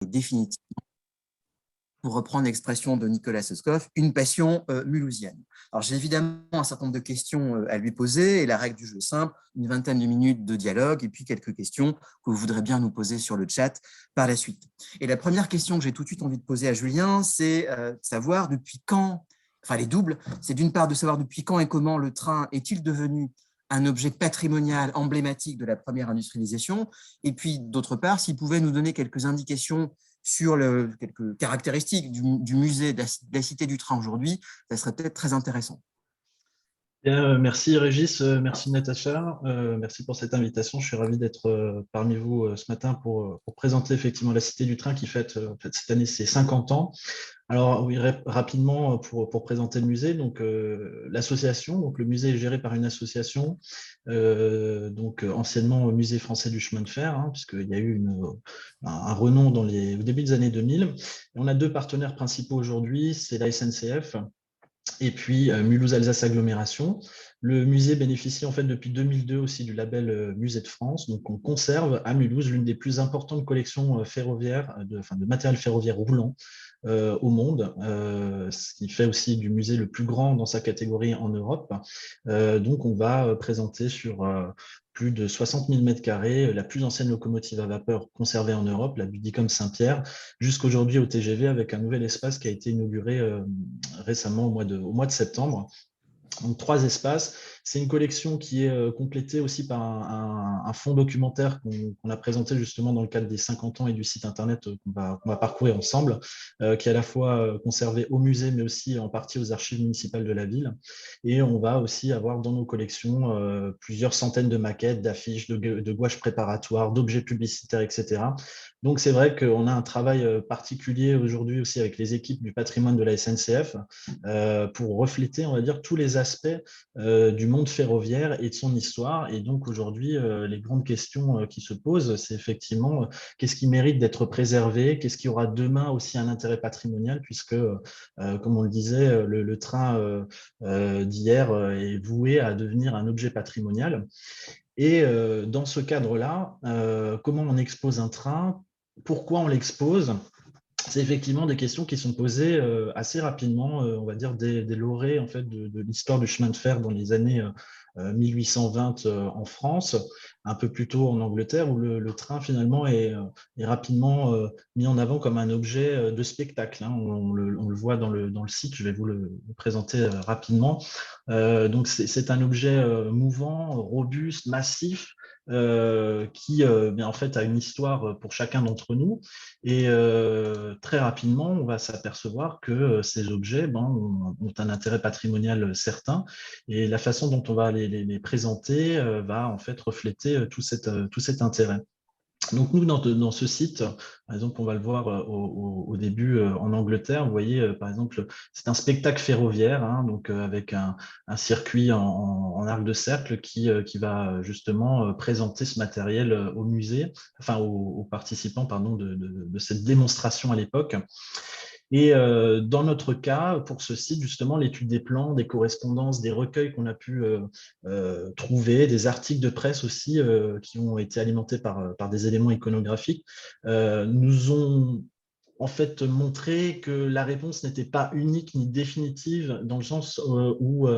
définitivement, pour reprendre l'expression de Nicolas Soscoff, une passion mulhousienne. Alors, j'ai évidemment un certain nombre de questions à lui poser, et la règle du jeu est simple, une vingtaine de minutes de dialogue, et puis quelques questions que vous voudrez bien nous poser sur le chat par la suite. Et la première question que j'ai tout de suite envie de poser à Julien, c'est de savoir depuis quand, enfin les doubles, c'est d'une part de savoir depuis quand et comment le train est-il devenu un objet patrimonial emblématique de la première industrialisation, et puis d'autre part, s'il pouvait nous donner quelques indications sur quelques caractéristiques du musée de la Cité du Train aujourd'hui, ça serait peut-être très intéressant. Bien, merci Régis, merci Natacha, merci pour cette invitation. Je suis ravi d'être parmi vous ce matin pour présenter effectivement la Cité du Train qui fête cette année ses 50 ans. Alors oui, rapidement pour présenter le musée, donc l'association, donc le musée est géré par une association, donc anciennement Musée français du chemin de fer, hein, puisqu'il y a eu un renom au début des années 2000. Et on a deux partenaires principaux aujourd'hui, c'est la SNCF et puis Mulhouse-Alsace Agglomération. Le musée bénéficie en fait depuis 2002 aussi du label Musée de France. Donc on conserve à Mulhouse l'une des plus importantes collections ferroviaires, de matériel ferroviaire roulant au monde, ce qui fait aussi du musée le plus grand dans sa catégorie en Europe. Donc on va présenter sur plus de 60 000 m2 la plus ancienne locomotive à vapeur conservée en Europe, la Budicom Saint-Pierre, jusqu'aujourd'hui au TGV avec un nouvel espace qui a été inauguré récemment au mois de septembre. Donc, 3 espaces. C'est une collection qui est complétée aussi par un fonds documentaire qu'on a présenté justement dans le cadre des 50 ans et du site internet qu'on va parcourir ensemble, qui est à la fois conservé au musée, mais aussi en partie aux archives municipales de la ville. Et on va aussi avoir dans nos collections plusieurs centaines de maquettes, d'affiches, de gouaches préparatoires, d'objets publicitaires, etc. Donc, c'est vrai qu'on a un travail particulier aujourd'hui aussi avec les équipes du patrimoine de la SNCF pour refléter, on va dire, tous les aspects du monde ferroviaire et de son histoire. Et donc, aujourd'hui, les grandes questions qui se posent, c'est effectivement qu'est-ce qui mérite d'être préservé, qu'est-ce qui aura demain aussi un intérêt patrimonial, puisque, comme on le disait, le train d'hier est voué à devenir un objet patrimonial. Et dans ce cadre-là, comment on expose un train? Pourquoi on l'expose? C'est effectivement des questions qui sont posées assez rapidement, on va dire dès l'orée en fait, de l'histoire du chemin de fer dans les années 1820 en France, un peu plus tôt en Angleterre, où le train finalement est rapidement mis en avant comme un objet de spectacle, hein. On le voit dans le site, je vais vous le présenter rapidement. Donc c'est un objet mouvant, robuste, massif, qui bien, en fait, a une histoire pour chacun d'entre nous. Et très rapidement, on va s'apercevoir que ces objets ont un intérêt patrimonial certain. Et la façon dont on va les présenter va en fait refléter tout cet intérêt. Donc nous, dans ce site, par exemple, on va le voir au début en Angleterre, vous voyez, par exemple, c'est un spectacle ferroviaire, hein, donc avec un circuit en arc de cercle qui va justement présenter ce matériel au musée, enfin aux participants pardon, de cette démonstration à l'époque. Et dans notre cas, pour ce site, justement, l'étude des plans, des correspondances, des recueils qu'on a pu trouver, des articles de presse aussi qui ont été alimentés par des éléments iconographiques, nous ont en fait montré que la réponse n'était pas unique ni définitive dans le sens où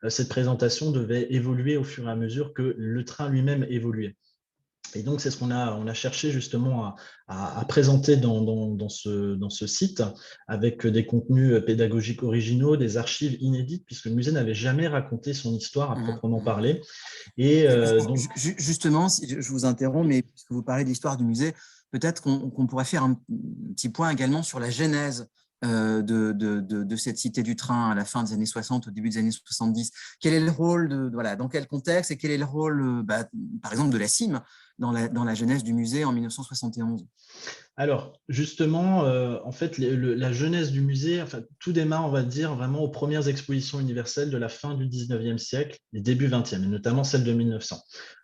cette présentation devait évoluer au fur et à mesure que le train lui-même évoluait. Et donc, c'est ce qu'on a cherché justement à présenter dans ce site avec des contenus pédagogiques originaux, des archives inédites, puisque le musée n'avait jamais raconté son histoire à proprement parler. Et donc, justement, si je vous interromps, mais puisque vous parlez de l'histoire du musée, peut-être qu'on pourrait faire un petit point également sur la genèse de cette cité du train à la fin des années 60, au début des années 70. Quel est le rôle voilà, dans quel contexte et quel est le rôle, par exemple, de la CIM dans la genèse du musée en 1971? Alors, justement, en fait, la jeunesse du musée, enfin, tout démarre, on va dire, vraiment aux premières expositions universelles de la fin du 19e siècle et début 20e, et notamment celle de 1900,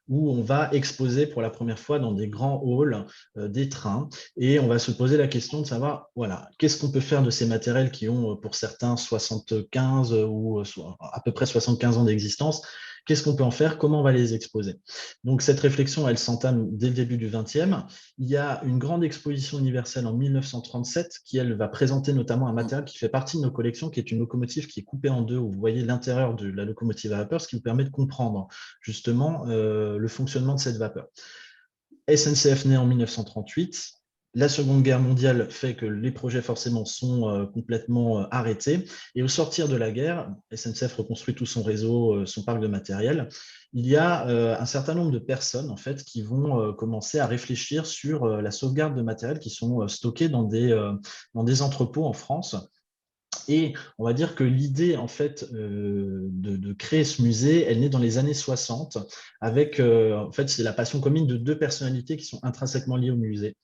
où on va exposer pour la première fois dans des grands halls des trains, et on va se poser la question de savoir, voilà, qu'est-ce qu'on peut faire de ces matériels qui ont, pour certains, 75 ou à peu près 75 ans d'existence. Qu'est-ce qu'on peut en faire? Comment on va les exposer? Donc, cette réflexion, elle s'entame dès le début du XXe. Il y a une grande exposition universelle en 1937 qui, elle, va présenter notamment un matériel qui fait partie de nos collections, qui est une locomotive qui est coupée en deux, où vous voyez l'intérieur de la locomotive à vapeur, ce qui vous permet de comprendre justement le fonctionnement de cette vapeur. SNCF naît en 1938. La Seconde Guerre mondiale fait que les projets forcément sont complètement arrêtés. Et au sortir de la guerre, SNCF reconstruit tout son réseau, son parc de matériel. Il y a un certain nombre de personnes en fait, qui vont commencer à réfléchir sur la sauvegarde de matériel qui sont stockés dans des entrepôts en France. Et on va dire que l'idée en fait de créer ce musée, elle naît dans les années 60 avec en fait c'est la passion commune de deux personnalités qui sont intrinsèquement liées au musée.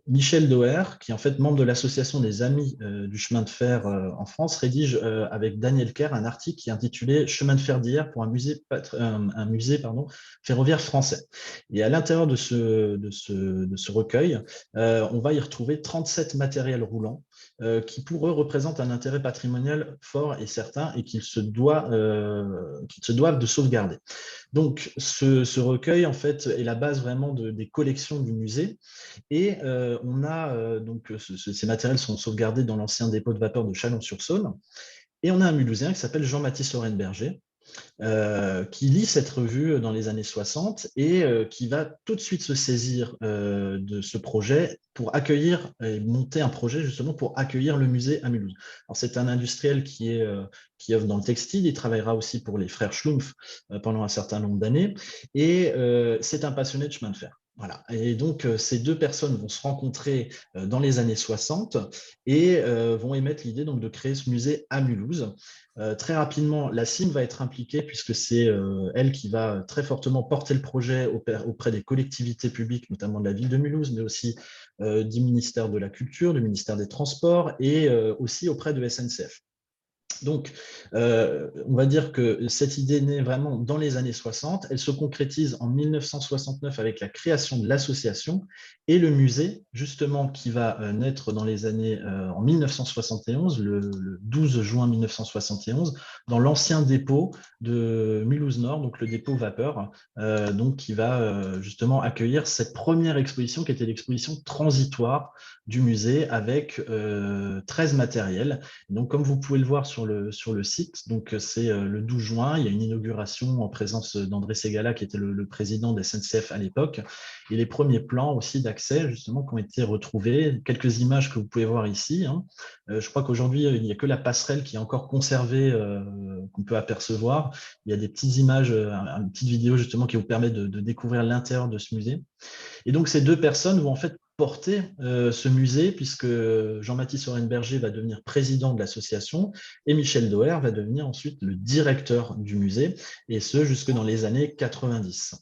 Michel Doer, qui est en fait membre de l'association des Amis du chemin de fer en France, rédige avec Daniel Kerr un article qui est intitulé Chemin de fer d'hier pour un musée ferroviaire français. Et à l'intérieur de ce recueil, on va y retrouver 37 matériels roulants qui pour eux représentent un intérêt patrimonial fort et certain et qu'ils se doivent de sauvegarder. Donc, ce recueil, en fait, est la base vraiment des collections du musée. Et on a, donc, ces matériels sont sauvegardés dans l'ancien dépôt de vapeur de Chalon-sur-Saône. Et on a un Mulhousien qui s'appelle Jean-Baptiste Orenberger, qui lit cette revue dans les années 60 et qui va tout de suite se saisir de ce projet pour accueillir et monter un projet justement pour accueillir le musée à Mulhouse. Alors, c'est un industriel qui œuvre dans le textile, il travaillera aussi pour les frères Schlumpf pendant un certain nombre d'années et c'est un passionné de chemin de fer. Voilà. Et donc, ces deux personnes vont se rencontrer dans les années 60 et vont émettre l'idée donc, de créer ce musée à Mulhouse. Très rapidement, la CIM va être impliquée puisque c'est elle qui va très fortement porter le projet auprès des collectivités publiques, notamment de la ville de Mulhouse, mais aussi du ministère de la Culture, du ministère des Transports et aussi auprès de SNCF. Donc, on va dire que cette idée naît vraiment dans les années 60. Elle se concrétise en 1969 avec la création de l'association et le musée, justement, qui va naître dans les années en 1971, le 12 juin 1971, dans l'ancien dépôt de Mulhouse-Nord, donc le dépôt vapeur, donc qui va justement accueillir cette première exposition qui était l'exposition transitoire du musée avec 13 matériels. Donc, comme vous pouvez le voir sur le site, donc c'est le 12 juin, il y a une inauguration en présence d'André Ségala, qui était le président de SNCF à l'époque, et les premiers plans aussi d'accès, justement, qui ont été retrouvés. Quelques images que vous pouvez voir ici. Je crois qu'aujourd'hui, il n'y a que la passerelle qui est encore conservée, qu'on peut apercevoir. Il y a des petites images, une petite vidéo, justement, qui vous permet de découvrir l'intérieur de ce musée. Et donc, ces deux personnes vont en fait porter ce musée, puisque Jean-Baptiste Orenberger va devenir président de l'association et Michel Doer va devenir ensuite le directeur du musée, et ce, jusque dans les années 90.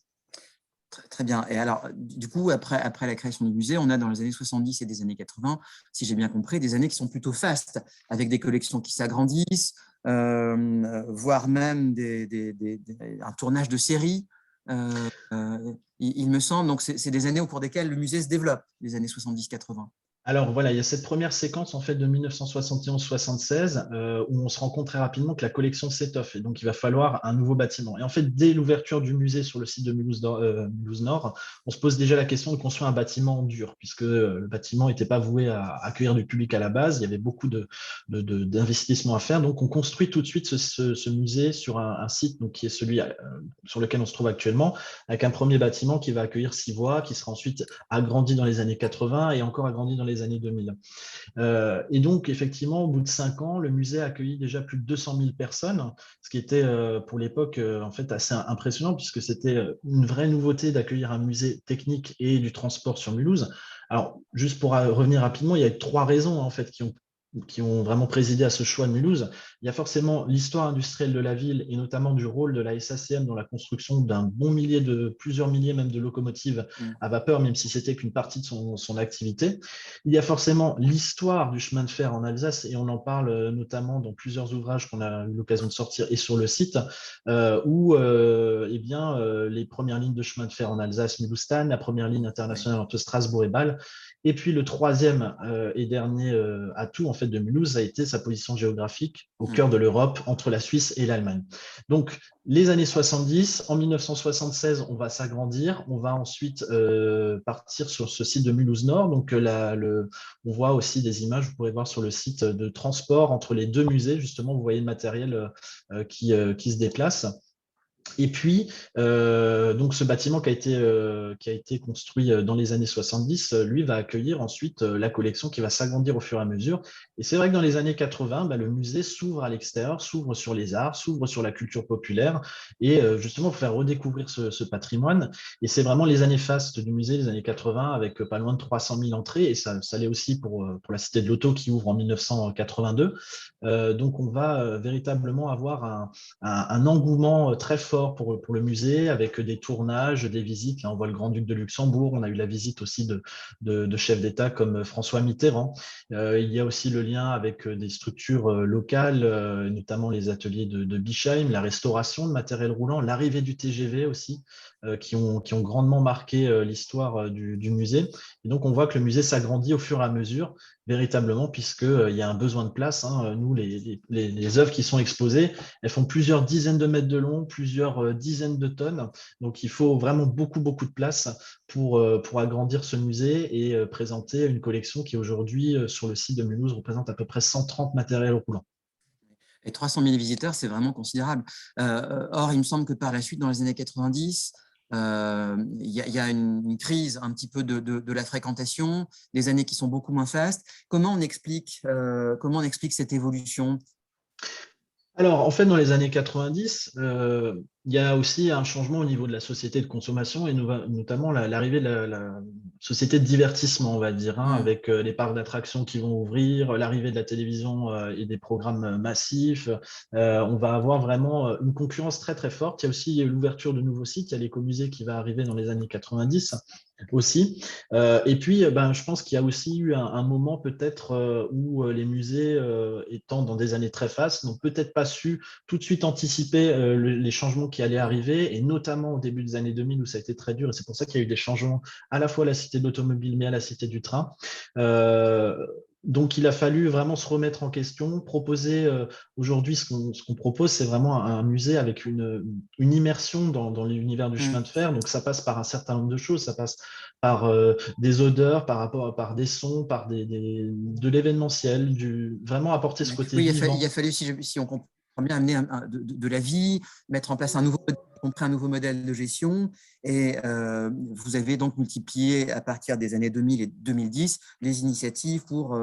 Très bien. Et alors, du coup, après la création du musée, on a dans les années 70 et des années 80, si j'ai bien compris, des années qui sont plutôt fastes, avec des collections qui s'agrandissent, voire même un tournage de série. Il me semble, donc c'est des années au cours desquelles le musée se développe, les années 70-80. Alors voilà, il y a cette première séquence en fait de 1971-76 où on se rend compte très rapidement que la collection s'étoffe et donc il va falloir un nouveau bâtiment. Et en fait, dès l'ouverture du musée sur le site de Mulhouse-Nord, on se pose déjà la question de construire un bâtiment en dur, puisque le bâtiment n'était pas voué à accueillir du public à la base. Il y avait beaucoup d'investissements à faire. Donc on construit tout de suite ce musée sur un site donc, qui est celui sur lequel on se trouve actuellement, avec un premier bâtiment qui va accueillir 6 voies, qui sera ensuite agrandi dans les années 80 et encore agrandi dans les années 2000. Et donc, effectivement, au bout de 5 ans, le musée a accueilli déjà plus de 200 000 personnes, ce qui était pour l'époque en fait assez impressionnant, puisque c'était une vraie nouveauté d'accueillir un musée technique et du transport sur Mulhouse. Alors, juste pour revenir rapidement, il y a 3 raisons en fait qui ont vraiment présidé à ce choix de Mulhouse. Il y a forcément l'histoire industrielle de la ville et notamment du rôle de la SACM dans la construction plusieurs milliers même de locomotives à vapeur, même si c'était qu'une partie de son activité. Il y a forcément l'histoire du chemin de fer en Alsace et on en parle notamment dans plusieurs ouvrages qu'on a eu l'occasion de sortir et sur le site où les premières lignes de chemin de fer en Alsace, Mulhouse-Thann, la première ligne internationale entre Strasbourg et Bâle. Et puis le troisième et dernier atout, en fait, de Mulhouse, ça a été sa position géographique au cœur de l'Europe, entre la Suisse et l'Allemagne. Donc, les années 70, en 1976, on va s'agrandir. On va ensuite partir sur ce site de Mulhouse Nord. Donc, on voit aussi des images, vous pourrez voir sur le site de transport entre les deux musées. Justement, vous voyez le matériel qui se déplace. Et puis, donc ce bâtiment qui a été construit dans les années 70, lui, va accueillir ensuite la collection qui va s'agrandir au fur et à mesure. Et c'est vrai que dans les années 80, le musée s'ouvre à l'extérieur, s'ouvre sur les arts, s'ouvre sur la culture populaire, et justement pour faire redécouvrir ce patrimoine. Et c'est vraiment les années fastes du musée, les années 80, avec pas loin de 300 000 entrées, et ça l'est aussi pour la Cité de l'Auto qui ouvre en 1982. Donc on va véritablement avoir un engouement très fort pour le musée, avec des tournages, des visites. Là, on voit le Grand-Duc de Luxembourg. On a eu la visite aussi de chefs d'État comme François Mitterrand. Il y a aussi le lien avec des structures locales, notamment les ateliers de Bischheim, la restauration de matériel roulant, l'arrivée du TGV aussi, qui ont grandement marqué l'histoire du musée. Et donc, on voit que le musée s'agrandit au fur et à mesure, véritablement, puisqu'il y a un besoin de place. Nous, les œuvres qui sont exposées, elles font plusieurs dizaines de mètres de long, plusieurs dizaines de tonnes. Donc, il faut vraiment beaucoup, beaucoup de place pour agrandir ce musée et présenter une collection qui, aujourd'hui, sur le site de Mulhouse, représente à peu près 130 matériels roulants. Et 300 000 visiteurs, c'est vraiment considérable. Or, il me semble que par la suite, dans les années 90, il y a une crise un petit peu de la fréquentation, des années qui sont beaucoup moins fastes. Comment on explique cette évolution? Alors, en fait, dans les années 90, il y a aussi un changement au niveau de la société de consommation et notamment l'arrivée de la société de divertissement, on va dire, avec les parcs d'attractions qui vont ouvrir, l'arrivée de la télévision et des programmes massifs. On va avoir vraiment une concurrence très, très forte. Il y a aussi l'ouverture de nouveaux sites. Il y a l'écomusée qui va arriver dans les années 90 aussi. Et puis, je pense qu'il y a aussi eu un moment peut-être où les musées, étant dans des années très fastes, n'ont peut-être pas su tout de suite anticiper les changements qui allaient arriver, et notamment au début des années 2000 où ça a été très dur, et c'est pour ça qu'il y a eu des changements à la fois à la Cité de l'Automobile mais à la Cité du Train. Donc, il a fallu vraiment se remettre en question, proposer aujourd'hui ce qu'on propose, c'est vraiment un musée avec une immersion dans l'univers du chemin de fer. Donc, ça passe par un certain nombre de choses, ça passe par des odeurs, par des sons, par de l'événementiel, vraiment apporter ce côté Oui, vivant. il a fallu, si on comprend bien, amener de la vie, mettre en place un nouveau modèle de gestion. Et vous avez donc multiplié à partir des années 2000 et 2010 les initiatives pour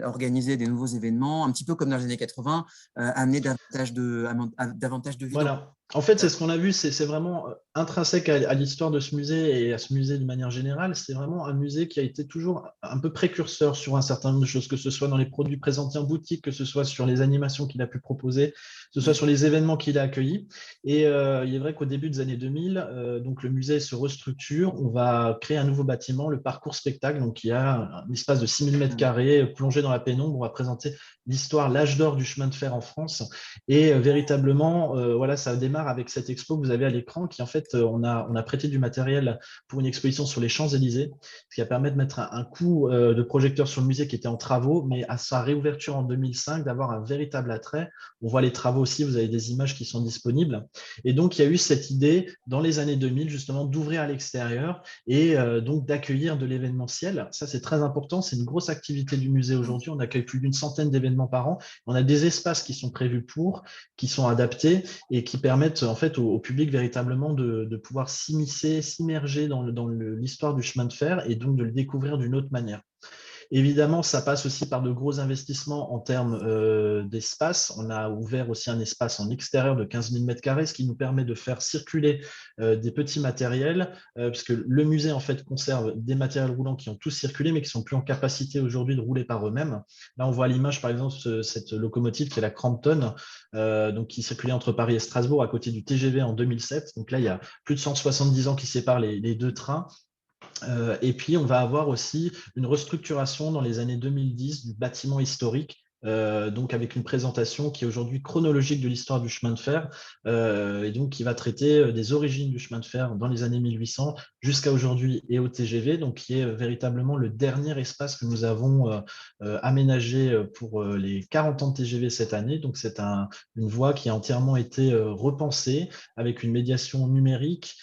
organiser des nouveaux événements, un petit peu comme dans les années 80, amener davantage de vie. Voilà. En fait, c'est ce qu'on a vu, c'est vraiment intrinsèque à l'histoire de ce musée et à ce musée de manière générale. C'est vraiment un musée qui a été toujours un peu précurseur sur un certain nombre de choses, que ce soit dans les produits présentés en boutique, que ce soit sur les animations qu'il a pu proposer, que ce soit sur les événements qu'il a accueillis. Et il est vrai qu'au début des années 2000, donc le musée se restructure. On va créer un nouveau bâtiment, le parcours spectacle, donc il y a un espace de 6000 m² plongé dans la pénombre. On va présenter l'histoire, l'âge d'or du chemin de fer en France. Et véritablement, voilà, ça démarre avec cette expo que vous avez à l'écran, qui en fait, on a prêté du matériel pour une exposition sur les Champs-Élysées, ce qui a permis de mettre un coup de projecteur sur le musée qui était en travaux, mais à sa réouverture en 2005, d'avoir un véritable attrait. On voit les travaux aussi, vous avez des images qui sont disponibles. Et donc, il y a eu cette idée, dans les années 2000, justement, d'ouvrir à l'extérieur et donc d'accueillir de l'événementiel. Ça, c'est très important. C'est une grosse activité du musée aujourd'hui. On accueille plus d'une centaine d'événements par an. On a des espaces qui sont prévus qui sont adaptés et qui permettent en fait au public véritablement de pouvoir s'immiscer, s'immerger dans l'histoire du chemin de fer et donc de le découvrir d'une autre manière. Évidemment, ça passe aussi par de gros investissements en termes d'espace. On a ouvert aussi un espace en extérieur de 15 000 m², ce qui nous permet de faire circuler des petits matériels, puisque le musée en fait conserve des matériels roulants qui ont tous circulé, mais qui sont plus en capacité aujourd'hui de rouler par eux-mêmes. Là, on voit à l'image, par exemple, cette locomotive qui est la Crampton, donc qui circulait entre Paris et Strasbourg à côté du TGV en 2007. Donc là, il y a plus de 170 ans qui séparent les deux trains. Et puis, on va avoir aussi une restructuration dans les années 2010 du bâtiment historique donc avec une présentation qui est aujourd'hui chronologique de l'histoire du chemin de fer, et donc qui va traiter des origines du chemin de fer dans les années 1800 jusqu'à aujourd'hui et au TGV, donc qui est véritablement le dernier espace que nous avons aménagé pour les 40 ans de TGV cette année. Donc c'est une voie qui a entièrement été repensée avec une médiation numérique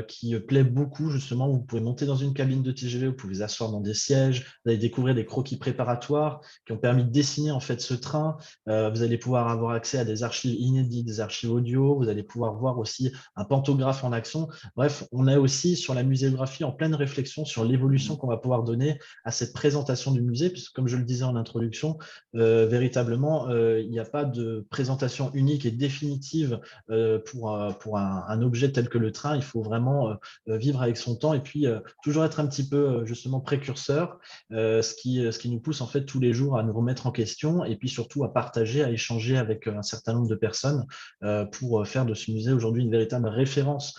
qui plaît beaucoup justement. Vous pouvez monter dans une cabine de TGV, vous pouvez vous asseoir dans des sièges, vous allez découvrir des croquis préparatoires qui ont permis de dessiner en fait ce train. Vous allez pouvoir avoir accès à des archives inédites, des archives audio. Vous allez pouvoir voir aussi un pantographe en action. Bref, on est aussi sur la muséographie en pleine réflexion sur l'évolution qu'on va pouvoir donner à cette présentation du musée, puisque comme je le disais en introduction, véritablement, il n'y a pas de présentation unique et définitive pour un objet tel que le train. Il faut vraiment vivre avec son temps et puis toujours être un petit peu justement précurseur, ce qui nous pousse en fait tous les jours à nous remettre en question et puis surtout à partager, à échanger avec un certain nombre de personnes pour faire de ce musée aujourd'hui une véritable référence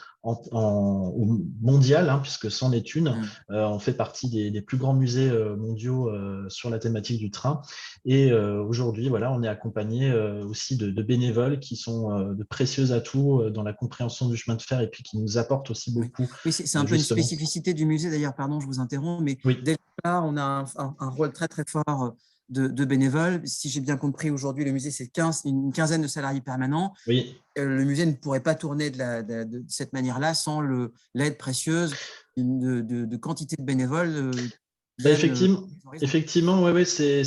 mondiale, hein, puisque c'en est une. On fait partie des plus grands musées mondiaux sur la thématique du train. Et aujourd'hui, voilà, on est accompagné aussi de bénévoles qui sont de précieux atouts dans la compréhension du chemin de fer et puis qui nous apportent aussi beaucoup. Oui, c'est un peu une spécificité du musée d'ailleurs, pardon, je vous interromps, mais dès le départ, on a un rôle très très fort de bénévoles. Si j'ai bien compris, aujourd'hui, le musée, c'est une quinzaine de salariés permanents. Oui. Le musée ne pourrait pas tourner de cette manière-là sans l'aide précieuse de quantité de bénévoles. Effectivement, ouais, c'est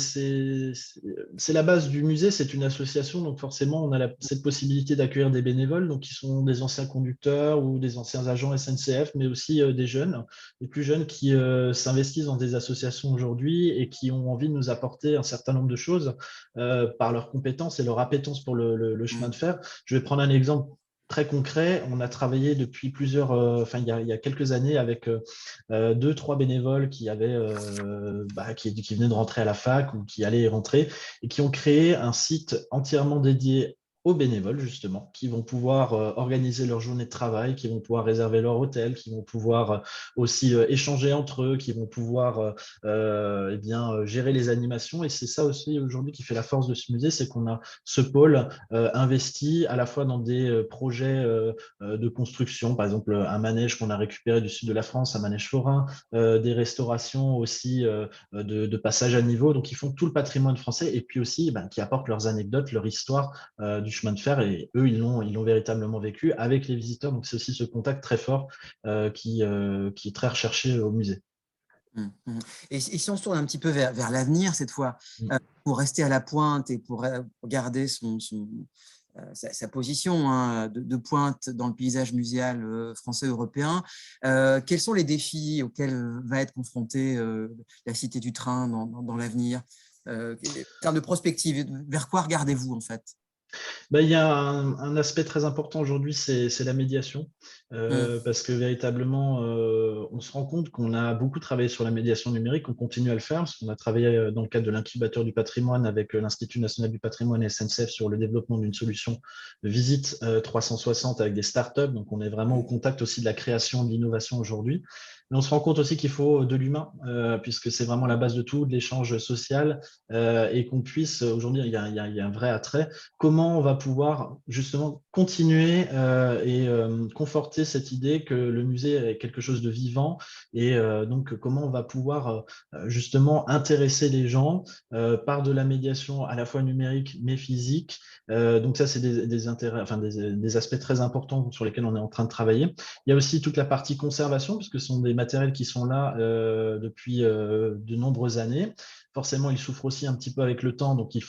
la base du musée, c'est une association, donc forcément on a cette possibilité d'accueillir des bénévoles, donc qui sont des anciens conducteurs ou des anciens agents SNCF, mais aussi des jeunes, les plus jeunes qui s'investissent dans des associations aujourd'hui et qui ont envie de nous apporter un certain nombre de choses par leurs compétences et leur appétence pour le chemin de fer. Je vais prendre un exemple très concret. On a travaillé depuis il y a quelques années avec 2-3 bénévoles qui qui venaient de rentrer à la fac ou qui allaient y rentrer et qui ont créé un site entièrement dédié aux bénévoles, justement, qui vont pouvoir organiser leur journée de travail, qui vont pouvoir réserver leur hôtel, qui vont pouvoir aussi échanger entre eux, qui vont pouvoir gérer les animations. Et c'est ça aussi aujourd'hui qui fait la force de ce musée, c'est qu'on a ce pôle investi à la fois dans des projets de construction, par exemple un manège qu'on a récupéré du sud de la France, un manège forain, des restaurations aussi de passage à niveau. Donc, ils font tout le patrimoine français et puis aussi qui apportent leurs anecdotes, leur histoire du chemin de fer. Et eux, ils l'ont véritablement vécu avec les visiteurs. Donc, c'est aussi ce contact très fort qui est très recherché au musée. Et si on se tourne un petit peu vers l'avenir cette fois, pour rester à la pointe et pour garder sa position de pointe dans le paysage muséal français-européen, quels sont les défis auxquels va être confrontée la Cité du Train dans l'avenir en termes de prospective? Vers quoi regardez-vous en fait? Il y a un aspect très important aujourd'hui, c'est la médiation, parce que véritablement, on se rend compte qu'on a beaucoup travaillé sur la médiation numérique, on continue à le faire, parce qu'on a travaillé dans le cadre de l'incubateur du patrimoine avec l'Institut national du patrimoine et SNCF sur le développement d'une solution de visite 360 avec des startups, donc on est vraiment au contact aussi de la création, de l'innovation aujourd'hui. Mais on se rend compte aussi qu'il faut de l'humain, puisque c'est vraiment la base de tout, de l'échange social, et qu'on puisse, aujourd'hui, il y a un vrai attrait. Comment on va pouvoir justement continuer et conforter cette idée que le musée est quelque chose de vivant et donc comment on va pouvoir justement intéresser les gens par de la médiation à la fois numérique mais physique. Donc ça, c'est des intérêts, enfin des aspects très importants sur lesquels on est en train de travailler. Il y a aussi toute la partie conservation, puisque ce sont des matériels qui sont là depuis de nombreuses années. Forcément, ils souffrent aussi un petit peu avec le temps, donc il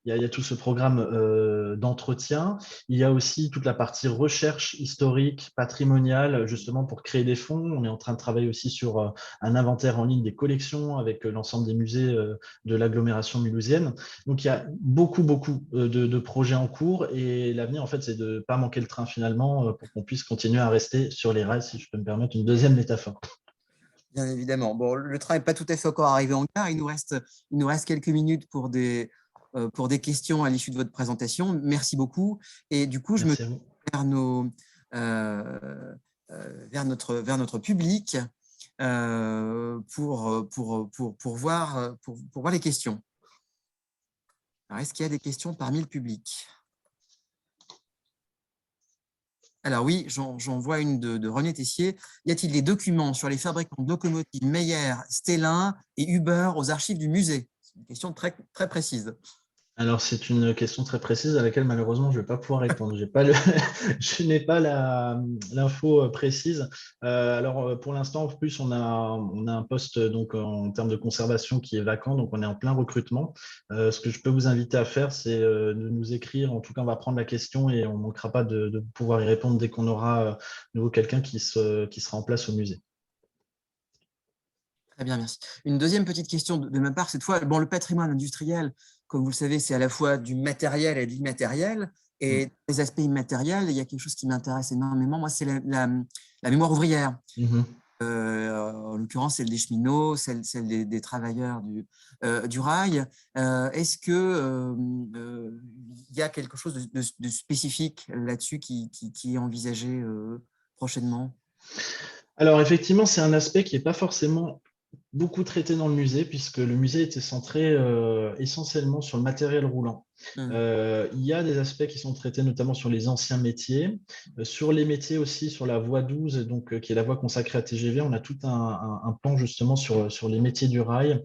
y a tout ce programme d'entretien. Il y a aussi toute la partie recherche historique, patrimoniale, justement pour créer des fonds. On est en train de travailler aussi sur un inventaire en ligne des collections avec l'ensemble des musées de l'agglomération mulhousienne. Donc il y a beaucoup de projets en cours et l'avenir, en fait, c'est de ne pas manquer le train finalement pour qu'on puisse continuer à rester sur les rails, si je peux me permettre une deuxième métaphore. Bien évidemment. Bon, le train n'est pas tout à fait encore arrivé en gare. Il nous reste quelques minutes pour des questions à l'issue de votre présentation. Merci beaucoup. Et du coup, je me tourne vers notre public pour voir les questions. Alors, est-ce qu'il y a des questions parmi le public? Alors oui, j'en vois une de René Tessier. Y a-t-il des documents sur les fabricants de locomotives Meyer, Stellin et Uber aux archives du musée? C'est une question très, très précise. Alors, c'est une question très précise à laquelle malheureusement je ne vais pas pouvoir répondre. Je n'ai pas l'info précise. Alors, pour l'instant, en plus, on a un poste donc, en termes de conservation qui est vacant, donc on est en plein recrutement. Ce que je peux vous inviter à faire, c'est de nous écrire. En tout cas, on va prendre la question et on ne manquera pas de pouvoir y répondre dès qu'on aura de nouveau quelqu'un qui sera en place au musée. Très bien, merci. Une deuxième petite question de ma part, cette fois. Bon, le patrimoine industriel, comme vous le savez, c'est à la fois du matériel et de l'immatériel. Et les aspects immatériels, il y a quelque chose qui m'intéresse énormément. Moi, c'est la mémoire ouvrière. Mhm. En l'occurrence, celle des cheminots, celle des travailleurs du rail. Est-ce qu'il y a quelque chose de spécifique là-dessus qui est envisagé prochainement? Alors, effectivement, c'est un aspect qui n'est pas forcément beaucoup traité dans le musée, puisque le musée était centré essentiellement sur le matériel roulant. Il y a des aspects qui sont traités notamment sur les anciens métiers, sur les métiers aussi, sur la voie 12, donc, qui est la voie consacrée à TGV. On a tout un pan justement sur les métiers du rail.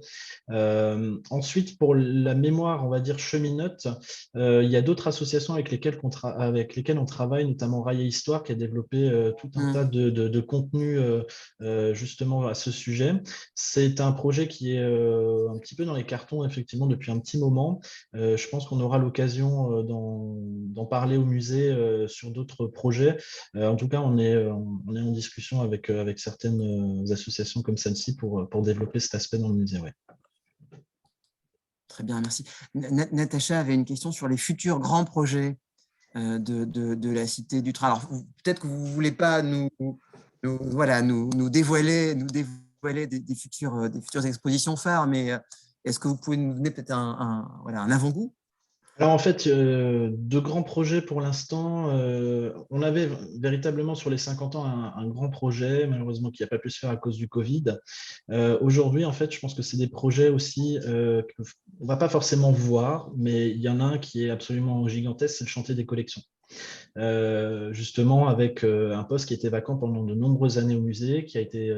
Ensuite, pour la mémoire, on va dire cheminote, il y a d'autres associations avec lesquelles on travaille, notamment Rail et Histoire, qui a développé tout un tas de contenus justement à ce sujet. C'est un projet qui est un petit peu dans les cartons, effectivement, depuis un petit moment. Je pense qu'on aura l'occasion d'en parler au musée sur d'autres projets. En tout cas, on est en discussion avec certaines associations comme celle-ci pour développer cet aspect dans le musée. Ouais. Très bien, merci. Natacha avait une question sur les futurs grands projets de la Cité du Train. Alors, peut-être que vous ne voulez pas nous dévoiler des futures expositions phares, mais est-ce que vous pouvez nous donner peut-être un avant-goût? Alors en fait, de grands projets pour l'instant, on avait véritablement sur les 50 ans un grand projet, malheureusement qui n'a pas pu se faire à cause du Covid. Aujourd'hui, en fait, je pense que c'est des projets aussi qu'on ne va pas forcément voir, mais il y en a un qui est absolument gigantesque, c'est le chantier des collections. Justement avec un poste qui était vacant pendant de nombreuses années au musée, qui a été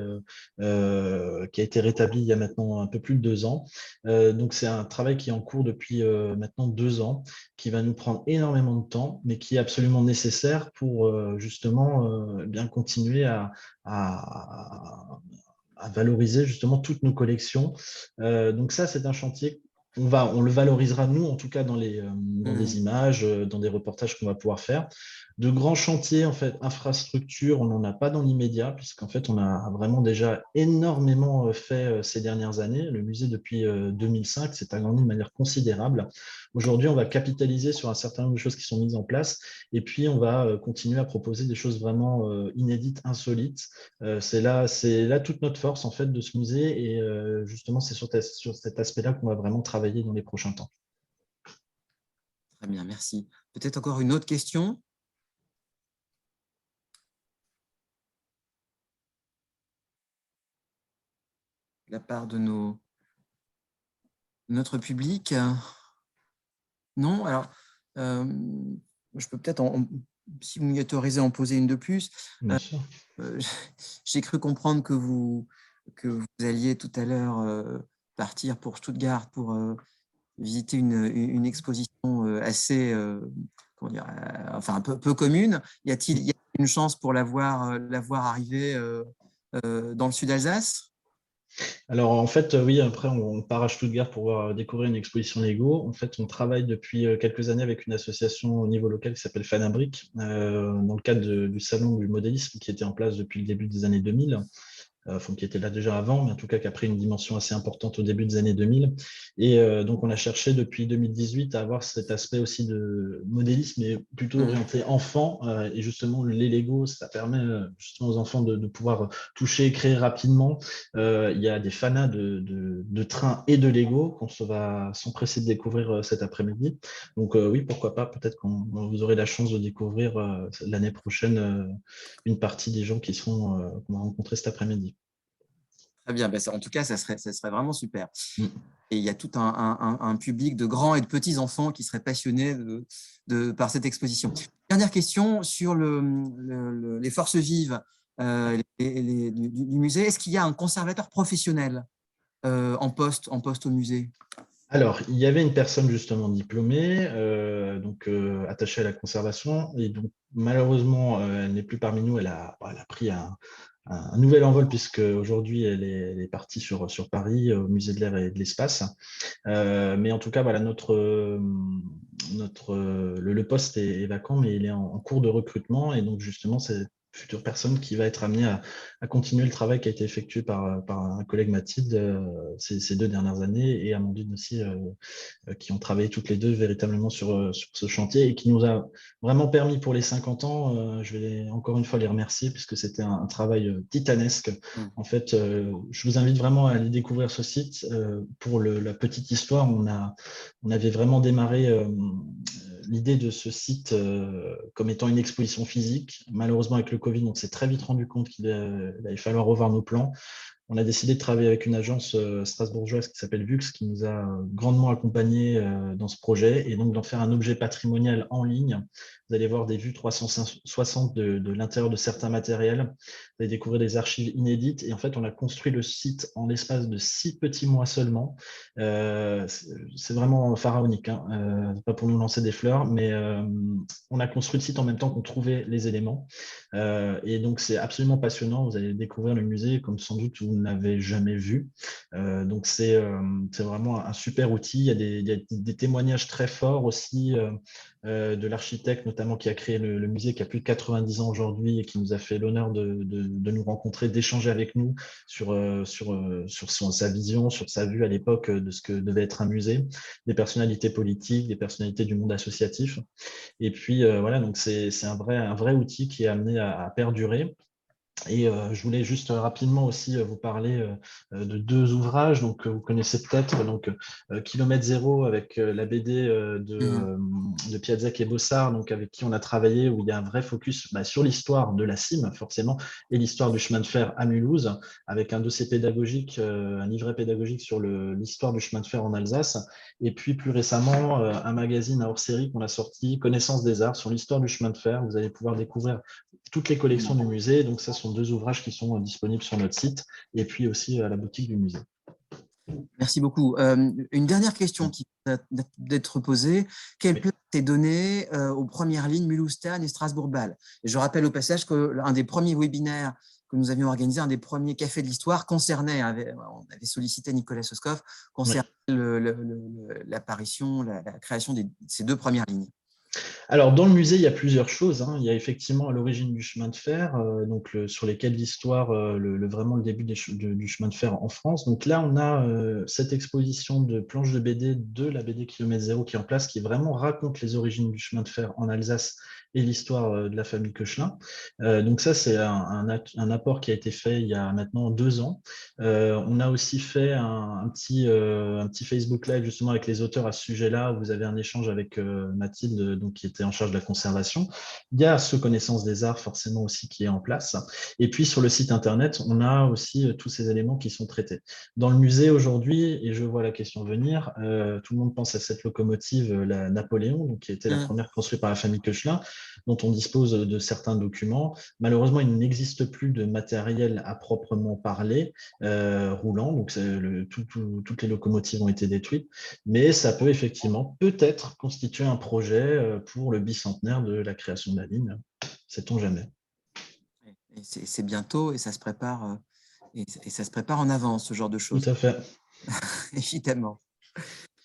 rétabli il y a maintenant un peu plus de 2 ans. Donc c'est un travail qui est en cours depuis maintenant 2 ans, qui va nous prendre énormément de temps, mais qui est absolument nécessaire pour justement bien continuer à valoriser justement toutes nos collections. Donc ça, c'est un chantier. On le valorisera, nous, en tout cas, dans des images, dans des reportages qu'on va pouvoir faire. De grands chantiers, en fait, infrastructures, on n'en a pas dans l'immédiat, puisqu'en fait, on a vraiment déjà énormément fait ces dernières années. Le musée, depuis 2005, s'est agrandi de manière considérable. Aujourd'hui, on va capitaliser sur un certain nombre de choses qui sont mises en place, et puis on va continuer à proposer des choses vraiment inédites, insolites. C'est là toute notre force, en fait, de ce musée, et justement, c'est sur cet aspect-là qu'on va vraiment travailler dans les prochains temps. Très bien, merci. Peut-être encore une autre question? De la part de notre public? Non? Alors, je peux peut-être, si vous m'y autorisez, en poser une de plus. Bien sûr. J'ai cru comprendre que vous alliez tout à l'heure partir pour Stuttgart pour visiter une exposition assez, comment dire, enfin un peu commune. Y a-t-il une chance pour la voir arriver dans le sud Alsace? Alors en fait, oui, après on part à Stuttgart pour découvrir une exposition Lego. En fait, on travaille depuis quelques années avec une association au niveau local qui s'appelle Fanabric, dans le cadre du salon du modélisme qui était en place depuis le début des années 2000. Qui était là déjà avant, mais en tout cas qui a pris une dimension assez importante au début des années 2000. Et donc, on a cherché depuis 2018 à avoir cet aspect aussi de modélisme, mais plutôt orienté enfant. Et justement, les Lego, ça permet justement aux enfants de pouvoir toucher et créer rapidement. Il y a des fanas de trains et de Lego qu'on va s'empresser de découvrir cet après-midi. Donc oui, pourquoi pas, peut-être qu'on vous aurez la chance de découvrir l'année prochaine une partie des gens qu'on va rencontrer cet après-midi. Très bien. Ben, en tout cas, ça serait vraiment super. Mm. Et il y a tout un public de grands et de petits enfants qui seraient passionnés par cette exposition. Dernière question sur les forces vives du musée. Est-ce qu'il y a un conservateur professionnel en poste au musée? Alors, il y avait une personne justement diplômée, attachée à la conservation, et donc malheureusement, elle n'est plus parmi nous. Elle a pris un nouvel envol puisque aujourd'hui elle est partie sur Paris, au musée de l'air et de l'espace. Mais en tout cas, voilà, le poste est vacant, mais il est en cours de recrutement, et donc justement, c'est future personne qui va être amenée à continuer le travail qui a été effectué par un collègue, Mathilde, ces 2 dernières années, et Amandine aussi, qui ont travaillé toutes les deux véritablement sur ce chantier, et qui nous a vraiment permis pour les 50 ans, je vais encore une fois les remercier, puisque c'était un travail titanesque. En fait, je vous invite vraiment à aller découvrir ce site. Pour la petite histoire, on avait vraiment démarré l'idée de ce site comme étant une exposition physique. Malheureusement, avec le Covid, on s'est très vite rendu compte qu'il allait falloir revoir nos plans. On a décidé de travailler avec une agence strasbourgeoise qui s'appelle Vux, qui nous a grandement accompagnés dans ce projet, et donc d'en faire un objet patrimonial en ligne. Vous allez voir des vues 360 de l'intérieur de certains matériels. Vous allez découvrir des archives inédites. Et en fait, on a construit le site en l'espace de 6 petits mois seulement. C'est vraiment pharaonique, hein. Pas pour nous lancer des fleurs, mais on a construit le site en même temps qu'on trouvait les éléments. Et donc, c'est absolument passionnant. Vous allez découvrir le musée comme sans doute vous n'avez jamais vu. Donc, c'est vraiment un super outil. Il y a des témoignages très forts aussi de l'architecte, notamment, qui a créé le musée, qui a plus de 90 ans aujourd'hui, et qui nous a fait l'honneur de nous rencontrer, d'échanger avec nous sur sa vision, sur sa vue à l'époque de ce que devait être un musée, des personnalités politiques, des personnalités du monde associatif. Et puis, voilà, donc c'est un vrai outil qui est amené à perdurer. Et je voulais juste rapidement aussi vous parler de 2 ouvrages, donc que vous connaissez peut-être, donc Kilomètre Zéro, avec la BD de Piazzac et Bossard, donc avec qui on a travaillé, où il y a un vrai focus sur l'histoire de la cime, forcément, et l'histoire du chemin de fer à Mulhouse, avec un dossier pédagogique, un livret pédagogique sur l'histoire du chemin de fer en Alsace. Et puis plus récemment, un magazine à hors-série qu'on a sorti, Connaissance des arts, sur l'histoire du chemin de fer. Vous allez pouvoir découvrir toutes les collections du musée. Donc, ça sont 2 ouvrages qui sont disponibles sur notre site, et puis aussi à la boutique du musée. Merci beaucoup. Une dernière question qui va d'être posée. Quelle place est donnée aux premières lignes Mulhouse-Thann et Strasbourg-Bâle? Je rappelle au passage qu'un des premiers webinaires que nous avions organisé, un des premiers cafés de l'histoire, concernait, on avait sollicité Nicolas Soskov, concernait l'apparition, la création de ces 2 premières lignes. Alors, dans le musée, il y a plusieurs choses, hein. Il y a effectivement à l'origine du chemin de fer, sur lesquels l'histoire, vraiment le début du chemin de fer en France. Donc là, on a cette exposition de planches de BD de la BD Kilomètre Zéro qui est en place, qui vraiment raconte les origines du chemin de fer en Alsace et l'histoire de la famille Koechlin. Donc ça, c'est un apport qui a été fait il y a maintenant 2 ans. On a aussi fait un petit Facebook Live justement avec les auteurs à ce sujet-là, où vous avez un échange avec Mathilde, donc, qui était en charge de la conservation. Il y a ce Connaissance des arts forcément aussi qui est en place. Et puis sur le site internet, on a aussi tous ces éléments qui sont traités. Dans le musée aujourd'hui, et je vois la question venir, tout le monde pense à cette locomotive, la Napoléon, donc, qui était la première construite par la famille Koechlin, dont on dispose de certains documents. Malheureusement, il n'existe plus de matériel à proprement parler roulant, donc toutes les locomotives ont été détruites, mais ça peut effectivement peut-être constituer un projet pour le bicentenaire de la création de la ligne, sait-on jamais. C'est bientôt et ça se prépare, ça se prépare en avance, ce genre de choses. Tout à fait. Évidemment.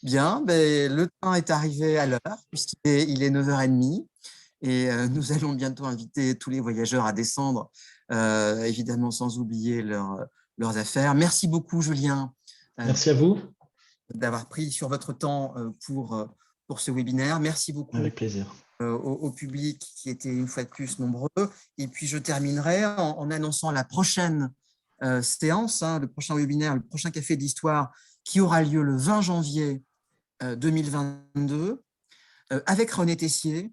Bien, le temps est arrivé à l'heure, puisqu'il est 9h30, et nous allons bientôt inviter tous les voyageurs à descendre, évidemment sans oublier leurs affaires. Merci beaucoup, Julien. Merci à vous. D'avoir pris sur votre temps pour ce webinaire. Merci beaucoup. Avec plaisir. Au public qui était une fois de plus nombreux. Et puis, je terminerai en annonçant la prochaine séance, le prochain webinaire, le prochain Café d'Histoire, qui aura lieu le 20 janvier 2022, avec René Tessier,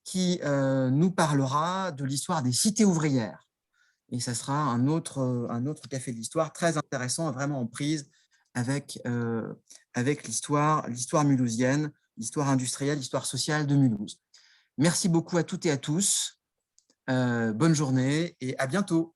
qui nous parlera de l'histoire des cités ouvrières. et ça sera un autre café de l'histoire très intéressant, vraiment en prise avec l'histoire mulhousienne, l'histoire industrielle, l'histoire sociale de Mulhouse. Merci beaucoup à toutes et à tous. Bonne journée et à bientôt.